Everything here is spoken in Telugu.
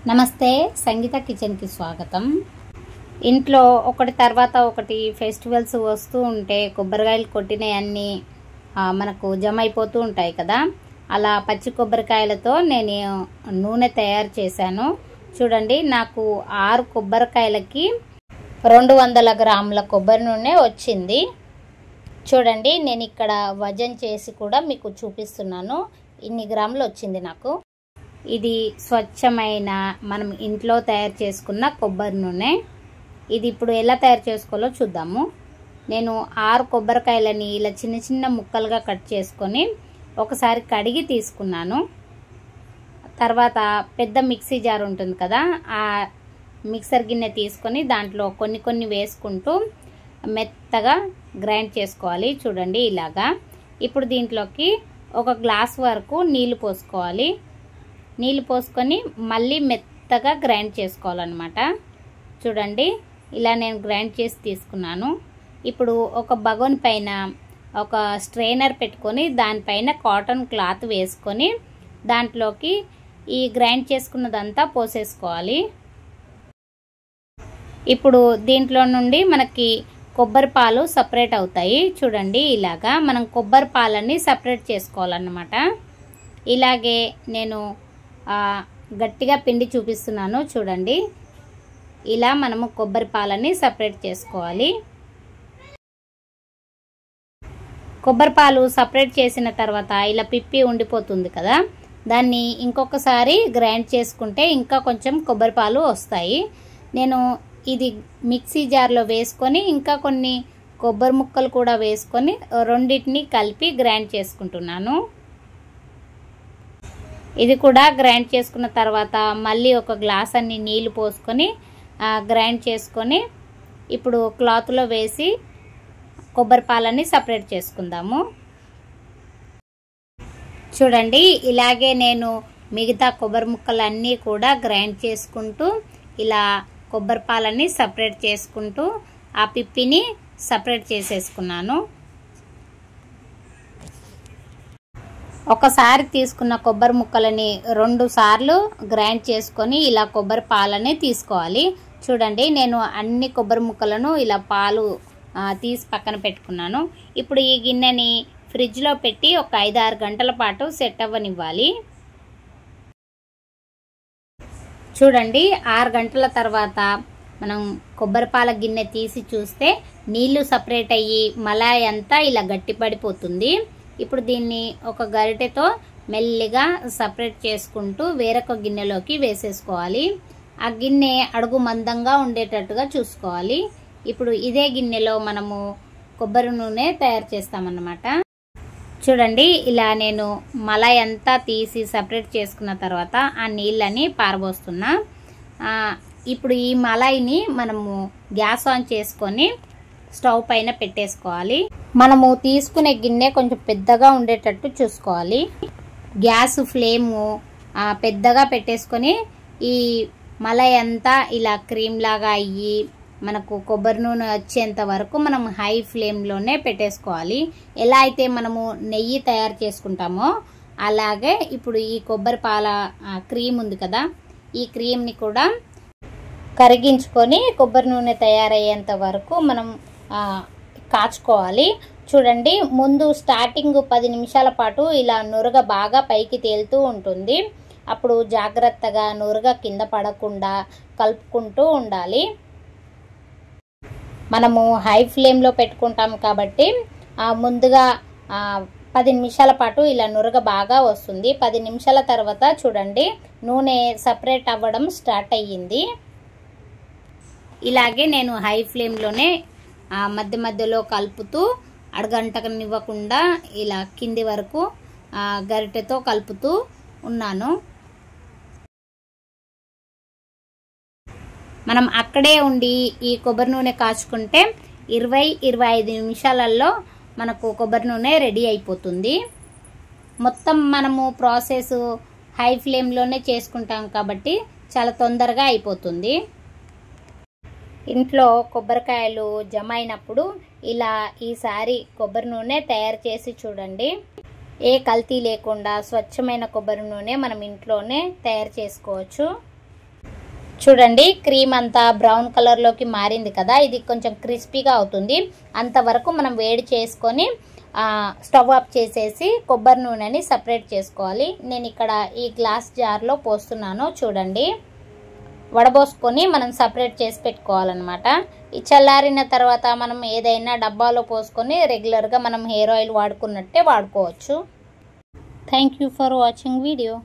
నమస్తే, సంగీత కిచెన్కి స్వాగతం. ఇంట్లో ఒకటి తర్వాత ఒకటి ఫెస్టివల్స్ వస్తూ ఉంటే కొబ్బరికాయలు కొట్టినవన్నీ మనకు జమ అయిపోతూ ఉంటాయి కదా. అలా పచ్చి కొబ్బరికాయలతో నేను నూనె తయారు చేశాను. చూడండి, నాకు 6 కొబ్బరికాయలకి 200 గ్రాముల కొబ్బరి నూనె వచ్చింది. చూడండి, నేను ఇక్కడ వజన్ చేసి కూడా మీకు చూపిస్తున్నాను. ఇన్ని గ్రాములు వచ్చింది నాకు. ఇది స్వచ్ఛమైన మనం ఇంట్లో తయారు చేసుకున్న కొబ్బరి నూనె. ఇది ఇప్పుడు ఎలా తయారు చేసుకోవాలో చూద్దాము. నేను 6 కొబ్బరికాయలని ఇలా చిన్న చిన్న ముక్కలుగా కట్ చేసుకొని ఒకసారి కడిగి తీసుకున్నాను. తర్వాత పెద్ద మిక్సీ జార్ ఉంటుంది కదా, ఆ మిక్సర్ గిన్నె తీసుకొని దాంట్లో కొన్ని వేసుకుంటూ మెత్తగా గ్రైండ్ చేసుకోవాలి. చూడండి ఇలాగా. ఇప్పుడు దీంట్లోకి 1 గ్లాస్ వరకు నీళ్లు పోసుకోవాలి. నీళ్ళు పోసుకొని మళ్ళీ మెత్తగా గ్రైండ్ చేసుకోవాలన్నమాట. చూడండి, ఇలా నేను గ్రైండ్ చేసి తీసుకున్నాను. ఇప్పుడు ఒక బగోన్ పైన ఒక స్ట్రైనర్ పెట్టుకొని దానిపైన కాటన్ క్లాత్ వేసుకొని దాంట్లోకి ఈ గ్రైండ్ చేసుకున్నదంతా పోసేసుకోవాలి. ఇప్పుడు దీంట్లో నుండి మనకి కొబ్బరి పాలు సపరేట్ అవుతాయి. చూడండి, ఇలాగా మనం కొబ్బరి పాలని సపరేట్ చేసుకోవాలన్నమాట. ఇలాగే నేను గట్టిగా పిండి చూపిస్తున్నాను. చూడండి, ఇలా మనము కొబ్బరి పాలని సపరేట్ చేసుకోవాలి. కొబ్బరి పాలు సపరేట్ చేసిన తర్వాత ఇలా పిప్పి ఉండిపోతుంది కదా, దాన్ని ఇంకొకసారి గ్రైండ్ చేసుకుంటే ఇంకా కొంచెం కొబ్బరి పాలు వస్తాయి. నేను ఇది మిక్సీ జార్లో వేసుకొని ఇంకా కొన్ని కొబ్బరి ముక్కలు కూడా వేసుకొని రెండింటిని కలిపి గ్రైండ్ చేసుకుంటున్నాను. ఇది కూడా గ్రైండ్ చేసుకున్న తర్వాత మళ్ళీ 1 గ్లాస్ అన్ని నీళ్లు పోసుకొని గ్రైండ్ చేసుకొని ఇప్పుడు క్లాత్లో వేసి కొబ్బరి పాలని సపరేట్ చేసుకుందాము. చూడండి, ఇలాగే నేను మిగతా కొబ్బరి ముక్కలన్నీ కూడా గ్రైండ్ చేసుకుంటూ ఇలా కొబ్బరి పాలని సపరేట్ చేసుకుంటూ ఆ పిప్పిని సపరేట్ చేసేసుకున్నాను. ఒకసారి తీసుకున్న కొబ్బరి ముక్కలని 2 సార్లు గ్రైండ్ చేసుకొని ఇలా కొబ్బరి పాలని తీసుకోవాలి. చూడండి, నేను అన్ని కొబ్బరి ముక్కలను ఇలా పాలు తీసి పక్కన పెట్టుకున్నాను. ఇప్పుడు ఈ గిన్నెని ఫ్రిడ్జ్లో పెట్టి ఒక 5-6 గంటల పాటు సెట్ అవ్వనివ్వాలి. చూడండి, 6 గంటల తర్వాత మనం కొబ్బరి పాల గిన్నె తీసి చూస్తే నీళ్లు సపరేట్ అయ్యి మలాయి అంతా ఇలా గట్టిపడిపోతుంది. ఇప్పుడు దీన్ని ఒక గరిటెతో మెల్లిగా సపరేట్ చేసుకుంటూ వేరొక గిన్నెలోకి వేసేసుకోవాలి. ఆ గిన్నె అడుగు మందంగా ఉండేటట్టుగా చూసుకోవాలి. ఇప్పుడు ఇదే గిన్నెలో మనము కొబ్బరి నూనె తయారు చేస్తామన్నమాట. చూడండి, ఇలా నేను మలాయి అంతా తీసి సపరేట్ చేసుకున్న తర్వాత ఆ నీళ్ళని పారబోస్తున్నా. ఇప్పుడు ఈ మలాయిని మనము గ్యాస్ ఆన్ చేసుకొని స్టవ్ పైన పెట్టేసుకోవాలి. మనము తీసుకునే గిన్నె కొంచెం పెద్దగా ఉండేటట్టు చూసుకోవాలి. గ్యాస్ ఫ్లేము పెద్దగా పెట్టేసుకొని ఈ మలై అంతా ఇలా క్రీమ్ లాగా అయ్యి మనకు కొబ్బరి నూనె వచ్చేంత వరకు మనం హై ఫ్లేమ్లోనే పెట్టేసుకోవాలి. ఎలా అయితే మనము నెయ్యి తయారు చేసుకుంటామో అలాగే ఇప్పుడు ఈ కొబ్బరి పాల క్రీమ్ ఉంది కదా, ఈ క్రీమ్ని కూడా కరిగించుకొని కొబ్బరి నూనె తయారయ్యేంత వరకు మనం కాచుకోవాలి. చూడండి, ముందు స్టార్టింగ్ 10 నిమిషాల పాటు ఇలా నురగ బాగా పైకి తేలుతూ ఉంటుంది. అప్పుడు జాగ్రత్తగా నురగ కింద పడకుండా కలుపుకుంటూ ఉండాలి. మనము హై ఫ్లేమ్లో పెట్టుకుంటాం కాబట్టి ముందుగా 10 నిమిషాల పాటు ఇలా నురగ బాగా వస్తుంది. 10 నిమిషాల తర్వాత చూడండి, నూనె సపరేట్ అవ్వడం స్టార్ట్ అయ్యింది. ఇలాగే నేను హై ఫ్లేమ్లోనే మధ్య మధ్యలో కలుపుతూ అడగంటకనివ్వకుండా ఇలా కింది వరకు గరిటెతో కలుపుతూ ఉన్నాను. మనం అక్కడే ఉండి ఈ కొబ్బరి నూనె కాచుకుంటే 20-25 నిమిషాలలో మనకు కొబ్బరి నూనె రెడీ అయిపోతుంది. మొత్తం మనము ప్రాసెస్ హై ఫ్లేమ్లోనే చేసుకుంటాం కాబట్టి చాలా తొందరగా అయిపోతుంది. ఇంట్లో కొబ్బరికాయలు జమ అయినప్పుడు ఇలా ఈసారి కొబ్బరి నూనె తయారు చేసి చూడండి. ఏ కల్తీ లేకుండా స్వచ్ఛమైన కొబ్బరి నూనె మనం ఇంట్లోనే తయారు చేసుకోవచ్చు. చూడండి క్రీమ్ అంతా బ్రౌన్ కలర్లోకి మారింది కదా, ఇది కొంచెం క్రిస్పీగా అవుతుంది. అంతవరకు మనం వేడి చేసుకొని స్టవ్ ఆఫ్ చేసేసి కొబ్బరి నూనెని సపరేట్ చేసుకోవాలి. నేను ఇక్కడ ఈ గ్లాస్ జార్లో పోస్తున్నాను. చూడండి వడబోసుకొని మనం సపరేట్ చేసి పెట్టుకోవాలన్నమాట. ఈ చల్లారిన తర్వాత మనం ఏదైనా డబ్బాలో పోసుకొని రెగ్యులర్గా మనం హెయిర్ ఆయిల్ వాడుకున్నట్టే వాడుకోవచ్చు. Thank you for watching video.